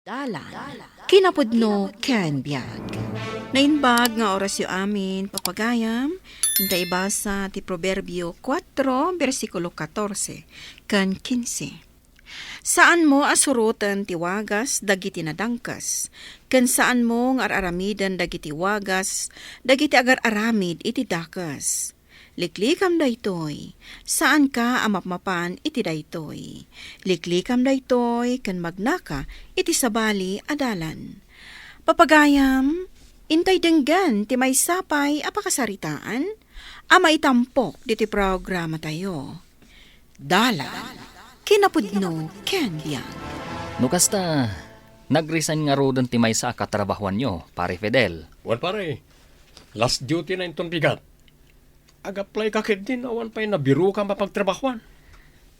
Dalan, kinapudno ken biyag. Nainbag nga orasyo amin, papagayam, hintay basa ti Proverbio 4, versikulo 14, kan 15. Saan mo asurutan ti wagas, dagiti nadangkas, ken saan mo nga araramidan dagiti wagas, dagiti agar-aramid iti dakas. Liklikam daytoy, saan ka amapmapan iti daytoy. Liklikam daytoy, kan magnaka iti sabali adalan. Papagayam, intay denggan ti may sapay apakasaritaan, ama itampok diti programa tayo. Dalan, kinapudno ken biyag. No kasta, nag-resign nga rodan ti may sa katrabahuan nyo, pare Fidel. Wan pare, last duty na itong bigat. Ag-apply ka kid din, awan pa'y nabiru ka mapagtrabahuan.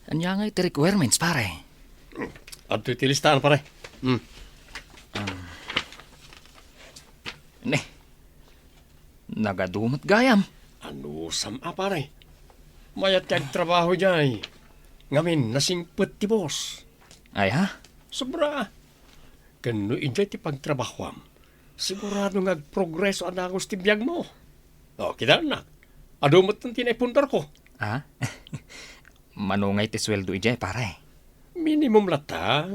Anya nga iti requirements, pare. At ito'y tilistahan pare. Ne, nagadumot gayam. Ano sama pare? Mayat kag trabaho dyan. Ngamin, nasingpet ti boss. Ay ha? Sobra. Kano injay ti pagtrabahuam. Sigurado ngag-progreso anagos ti biyag mo. O, kita na. Adumot ng tinaipundar ko. Ha? Manungay ti sweldo ijay, pare. Minimum lata,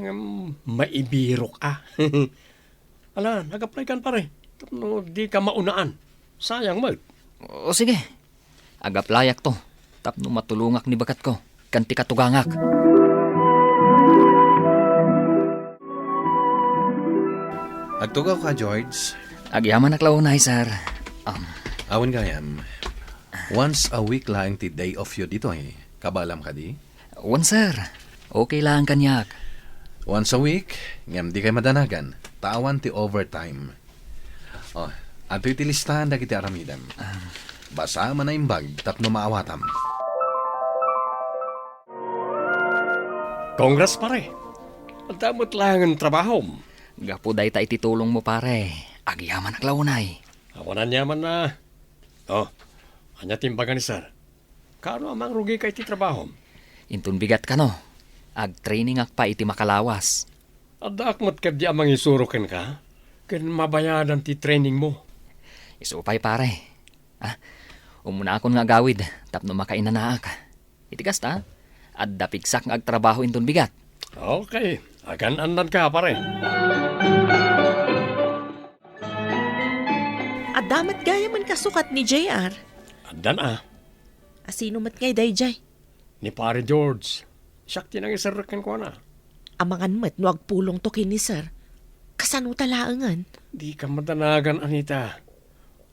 maibiro ka. Ala, nag-apply kan pare. No, di ka maunaan. Sayang mag. O sige, agaplayak to. Tapno matulungak ni bakat ko. Kanti katugangak. Agtugaw ka, George. Agyaman naklaunay, sir. Awan gayam. Once a week lang ti day off you dito eh. Kabalam ka di? Wan, sir. Okay lang kanyak. Once a week, ngam di kay madanagan. Tawan ti overtime. Oh, ato iti listahan da kiti aramidam. Basa man na imbag, tapno maawatam. Congrats pare. Ang damot lang ang trabaho. Gapo day ta ititulong mo, pare. Agyaman naklaunay. Awanan yaman na. Oh, anya timbagan ni sir. Kano amang rugi kay ti trabaho? Intun bigat ka no. Ag-training ak pa iti makalawas. Ada akmat ka di amang isurukin ka. Ken mabayadan ti training mo. Isupay pare. Umuna akon nga gawid, tapno makainanaak. Itigas ta, adda pigsak nga agtrabaho intun bigat. Okay, agan andan ka pare. Adamat gaya man kasukat ni JR. Andan Asino mat ngay dayjay. ni pare George. Sakti nang isarakan ko na. Amangan mat no agpulong to kini sir. Kasano talaangan? Di ka madanagan, Anita.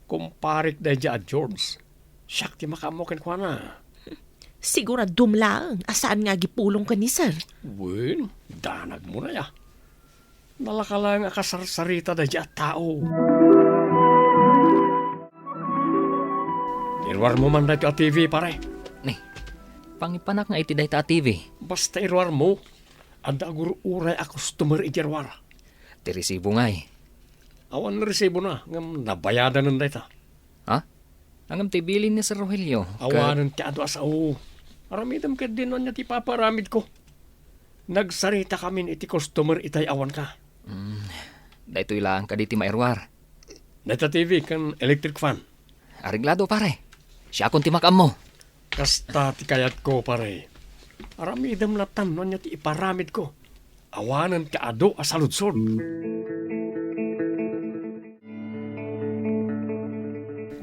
Kumparik da at George. Sakti makamokin ko na. Sigura dumlaang asaan nga gipulong ka ni sir. Bueno, danag mo na ya. Nalakalang akasarsarita da at tao. Irwar mo man dito at TV, pare. Ni, pangipanak nga iti day ta TV. Basta irwar mo. Anda guru uray a customer itirwar. Ti resibo ngay. Awan na resibo na. Ngam nabayadan ng data. Ha? Angam ti bilin ni Sir Rogelio. Awanan ti ado asaw. Aramidam ka din nun niya ti paparamid ko. Nagsarita kami iti customer itay awan ka. Dahito ilaan ka di ti mairwar. Neta TV kan electric fan. Ariglado pare. Siya akong timakam mo. Kasta ti kayat ko pare. Aramidam latam nun niya ti iparamid ko. Awanan ka ado asaludsod.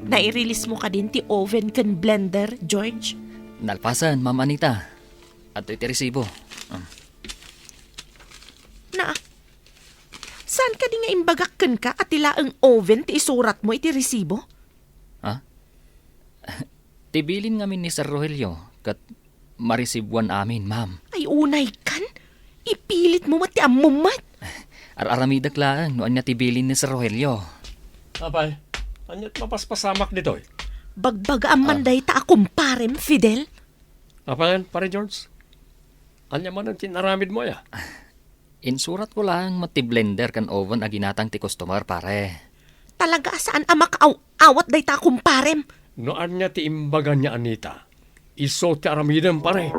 Nai-release mo ka din ti oven kan blender, George. Nalpasan, Ma'am Anita. At iti resibo. Na, saan ka di nga imbagakkan ka at ilaang oven ti isurat mo iti resibo? Ha? Tibilin ngamin ni Sir Rogelio. Kat marisibuan amin, ma'am. Ay unay kan? Ipilit mo mati amumat. Araramidak lang noan niya tibilin ni Sir Rogelio. Abay, anyat mapaspasamak dito eh. Bagbaga amanday ta akumparem, Fidel. Apa yan, pare George? Anya man ang tinaramid mo ya? Insurat ko lang mati-blender kan oven aginatang ti customer, pare. Talaga saan amak awat day ta akumparem? Noan niya ti imbagan niya Anita. Iso ti aramidem pare.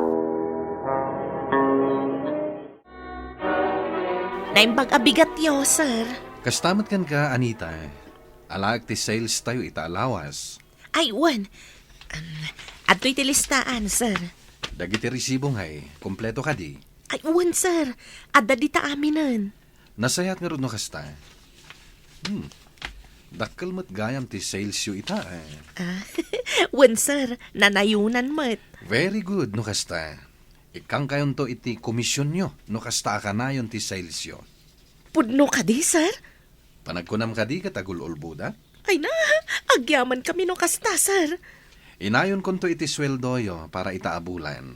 Naimbag abigat yo, sir. Kastamat kan ka, Anita. Alaag ti sales tayo itaalawas. Ay, wan. Ato'y tilistaan, sir. Dagiti resibo ngay, kompleto ka di. Ay, wan, sir. Adda di ta aminan. Nasayat nga rin no kasta. Dakkel mo't gayam ti sales yu ita. Wan, sir. Nanayunan mo't. Very good no kasta. Ikang kayon to iti komisyon nyo no kasta akanayon ti sales yo. Pudno ka di, sir? Panagkunam ka di katagul ulbuda. Ay na, agyaman kami no kasta, sir. Inayon kon to iti sweldo yo para itaabulan.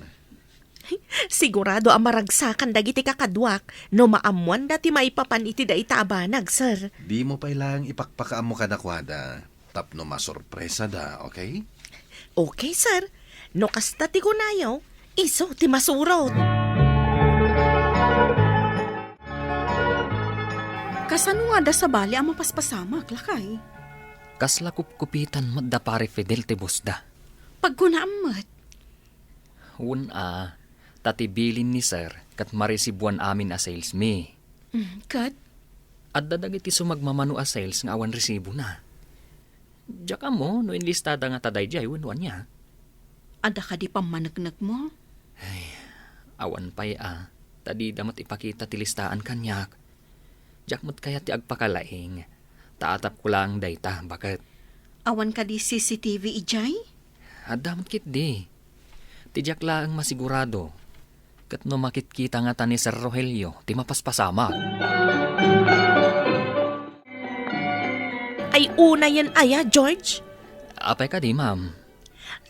Sigurado ang maragsakan dagiti kakadwak no maamuan dati maipapan iti da itaabanag, sir. Di mo pa ilang ipakpakaam mo kadakwada. Tapno masorpresa da, okay? Okay, sir. No kasta ti kunayaw, iso ti masurot. Kasano nga da sa bali ang mapaspasamak, lakay? Kasla kupkupitan mo da pare Fidel ti busda. Pagkunaamat. Una, tatibilin ni sir kat maresibuan amin a sales me. Kat, At dadag iti sumagmamano a sales nga awan resibo na. Diyak mo, no inlistada nga taday jay, wanwan niya. ada ka di pamanagnag mo? Awan pa'y tadi damat ipakita ti listaan kanyak. Diyak mo't kaya ti agpakalaing. Taatap ko lang dayta, bakit? Awan ka di CCTV ijay? Damat kit di. Tidyak lang masigurado. Kat no makitkita nga ta ni Sir Rogelio, ti mapaspasama. Ay una yan aya, George. Apay ka di, ma'am.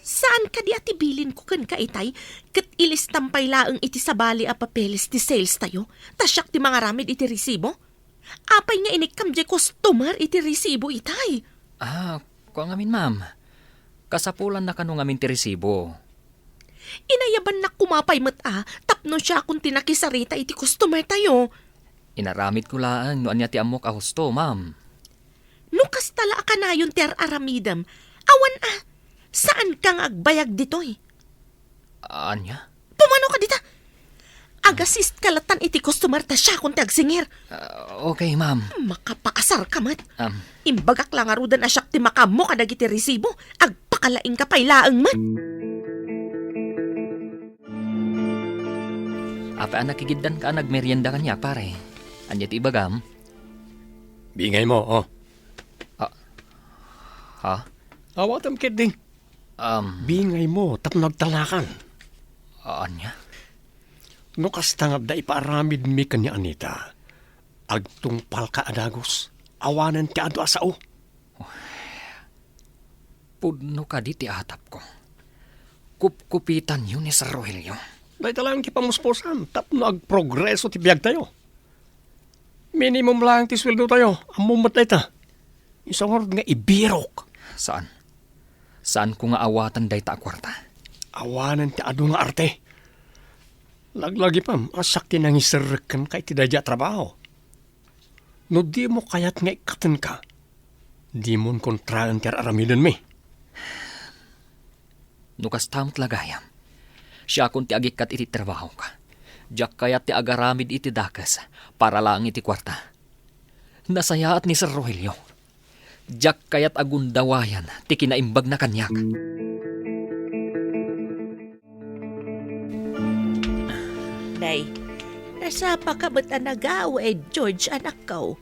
Saan ka di atibilin ko kan kaitay? Kat ilistampay laang iti sabali a papeles ti sales tayo. Tasyak ti mga ramid iti resibo. Apay nga inikam di customer iti resibo itay. Kuha ngamin, ma'am. Kasapulan na kanong ngamin ti resibo. Inayaban na kumapay tapno siya kung tinakisarita iti customer tayo. Inaramid ko lang no anya ti amok a husto, ma'am. Nukas tala ka na yun ter aramidam. Awan saan kang agbayag ditoy? Anya? Pumano ka dita? Agasist kalatan iti customer ta siya kung tagsingir. Okay, ma'am. Makapaasar ka mat. Um, Imbagak lang arudan asyak ti makamo kadag iti resibo. Agpakalaing ka pay laang mat. Apa nakikigdan ka nagmerienda kanya, pare. Anya ti ibagam? Bingay mo, oh. Ha? Awatam kit ding. Bingay mo, tap nagtalakan. Anya? No kastangab da ipaaramid mi kanya Anita. Agtungpal ka adagos. Awanan ti ado asao. Pudno ka di ti atap ko. Kupkupitan yun ni Sir Rogelio. Dahil talang kipamusposan, tapno agprogreso ti biyag tayo. Minimum lang ti sweldo tayo, amumat na ita. Isang orad nga ibirok. Saan? Saan ko nga awatan day ta kwarta? Awanan ti ado nga arte. Laglagi pam, asak ti nang isirkan kay ti dadya trabaho. No di mo kayat nga ikaten ka, di mo kontraan ti aramidan mi. Nukas tamot lagayam. Siya kung ti agikat iti trabaho ka. Diyak kaya ti agaramid iti dakas para lang iti kwarta. Nasayaat ni Sir Rogelio. Diyak kaya't agundawayan ti kinaimbag na kanyak. Nay, nasa pa ka ba't anagaw George anak ko?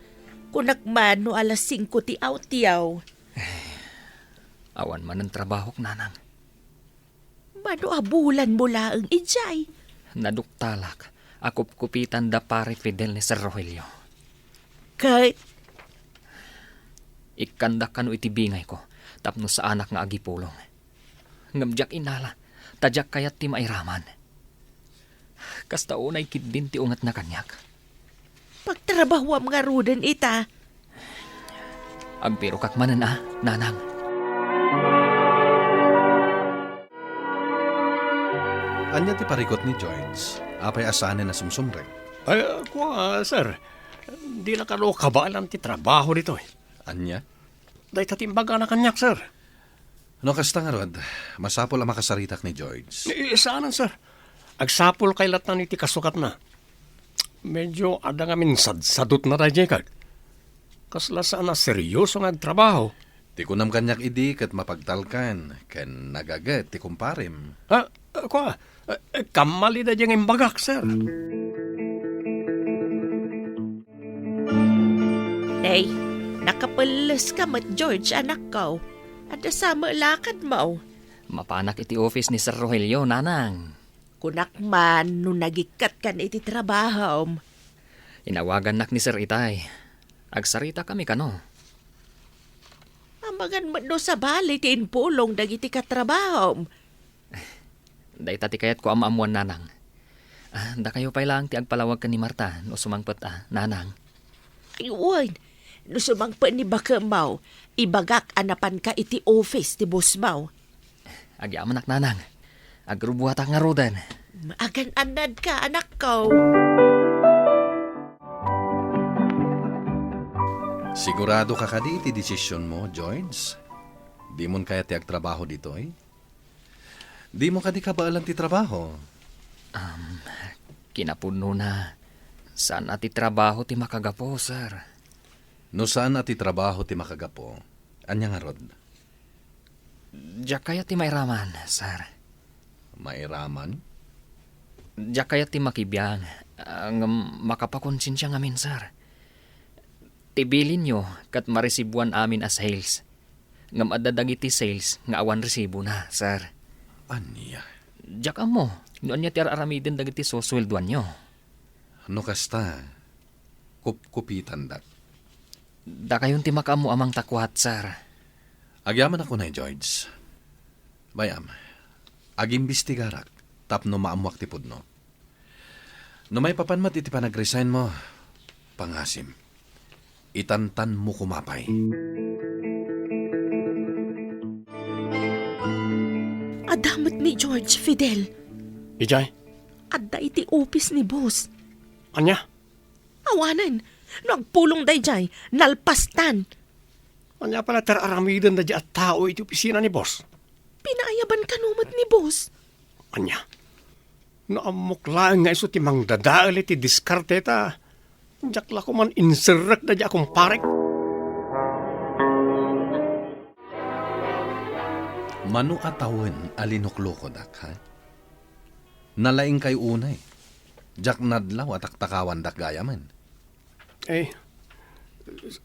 Kung nagmano alas 5 ti tiyaw. Awan man ang trabaho k nanang. Mano abulan mo laang ijay. Naduktalak. Akup-kupitan da pare Fidel ni Sir Rogelio. Kahit Ikanda kano iti bingay ko. Tapno sa anak nga agipulong. Ngamjak inala. Tadyak kayat ti mairaman. Kasta unay kidin ti ungat na kanyak. pagtrabaho ang mga rudan ita. Ampiro kakmanan nanang. Anya ti parikot ni George. Apay asanin na sumsumrek. Ay, sir, di na kano kabalan ti trabaho dito eh. Anya? Dahil tatimbaga na kanyak, sir. No kasta nga rod, masapol ang makasaritak ni George. Saanan, sir? Agsapol kay latan iti kasukat na. Medyo ada nga sadsadot na radya kag. Kasla saan na seryoso nga trabaho. Ti kunam kanyak idi kat mapagtalkan, ken nagagat ti kumparim. Ako, kamali na dyan yung bagak, sir. Nay, nakapalas ka mat George, anak ko. At sama lakad mo. Mapanak iti office ni Sir Rogelio, nanang. Kunak man, nung nagikat kan iti trabaho. Inawagan nak ni Sir Itay. Agsarita kami kano. Amagan mo do sa bali, tinpulong dagiti katrabaho. Day tati kayat ko amaamuan, nanang. Da kayo pa lang ti agpalawag ka ni Marta no sumangpet nanang. Ayun, no sumangpa ni baka mau, ibagak anapan ka iti office ti boss mau. Agyaman nak nanang. Agrubuhat nga rodan. Agan anad ka, anak ko. Sigurado ka kadi iti desisyon mo, George? Di mo kaya ti agtrabaho dito, eh? Di mo kadi kabaalan ti trabaho. Kinapuno na. Saan ati trabaho ti makagapo, sir? No saan ati trabaho ti makagapo? Anya nga rod? Diyak kaya ti mairaman, sir. Mairaman? Diyak kaya ti makibiyang. Ang makapakonsensya ngamin, sir. Tibilin nyo kat maresibuan amin as sales. Ngam adadag iti sales nga awan resibo na, sir. Anya? Diyak mo. Noon niya ti aramidin dagiti sosweldoan nyo. No kasta? Kupitan dak. Da kayon ti makamu amang takwat, sir. Agyaman ako na, George. Bayam, agimbistigarak, tapno maamuak ti pudno. No may papanmat iti panag-resign mo, pangasim, itantan mo kumapay. Adamat ni George Fidel. Ijay, Adda iti office ni boss. anya? Awanan, nagpulong dayjay, nalpastan. Anya pala tararamidan na dyan at tao iti opisina ni boss. Pinaayaban ka numat ni boss. Anya? Naamuklaan nga iso ti mang dadaal iti diskarte ta. Diyak la ko man inserrak na dyan akong parek. Manu atawan alinukloko dak, ha? Nalaing kay unay. Jak nadlaw at aktakawan dak gayaman. Eh,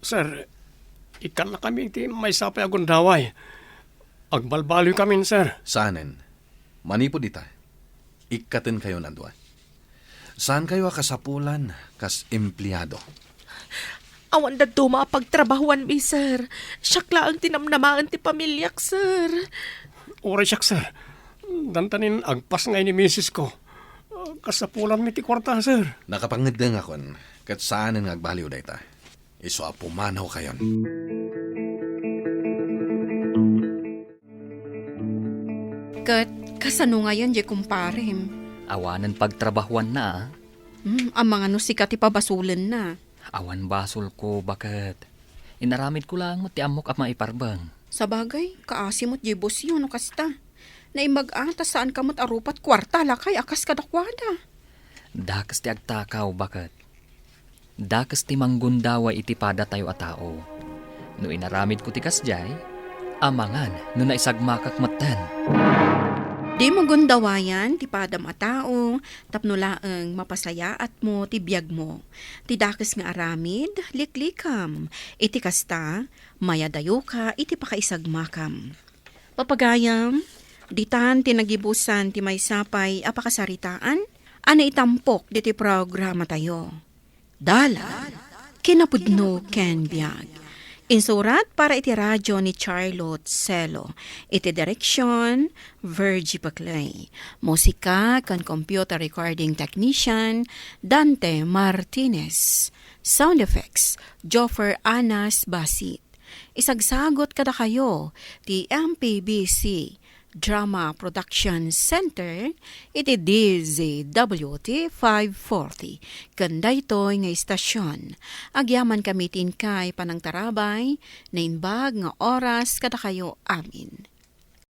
sir, ikan na kami iti may sapay agundaway. Agbalbaloy kami, sir. Saanen? Manipod ita. Ikaten kayo nadwa. Saan kayo kasapulan kas empleyado? Awan da pagtrabahuan mi, sir. Siyakla ang tinamnamaan ti pamilyak, sir. Uri siyak, sir. Dantanin agpas ngay ni misis ko. Kasapulan mi ti kwarta, sir. Nakapangedeng akon, kat saanen nga agbaliw da ita. Iso apumanaw kayon. Kat, kasano ngayon, di kumparim. Awanan pagtrabahuan na. Ang mga nusikat ipabasulan na. Awan basol ko, bakit? Inaramid ko lang ti amok at maiparbang. Sa bagay, kaasimot di boss yun, no kasta. Naimag-ata saan kamot arupat kwarta, lakay akas kadakwada. Dakas ti agtakaw, bakit? Dakas ti manggundawa iti pada tayo a tao. No inaramid ko ti kasjay, amangan no naisagmakak matan. Di mo gundawayan, ti padam a tao, tapno laeng mapasaya at mo, ti biyag mo. Ti dakes nga aramid, liklikam. Iti kasta, mayadayo ka, iti pakaisagmakam. Papagayam, ditan tinagibusan ti may sapay apakasaritaan, ana itampok di ti programa tayo. Dala, kinapudno ken biag. Insurat para iti radyo ni Charlotte Celo. Iti direksyon, Virgie Paclay. Musika kan computer recording technician, Dante Martinez. Sound effects, Joffer Anas Basit. Isagsagot kada kayo, ti MPBC Drama Production Center, iti DZWT 540. Kanda ito'y nga istasyon. Agyaman kamitin kay panang tarabay, na inbag nga oras kada kayo amin.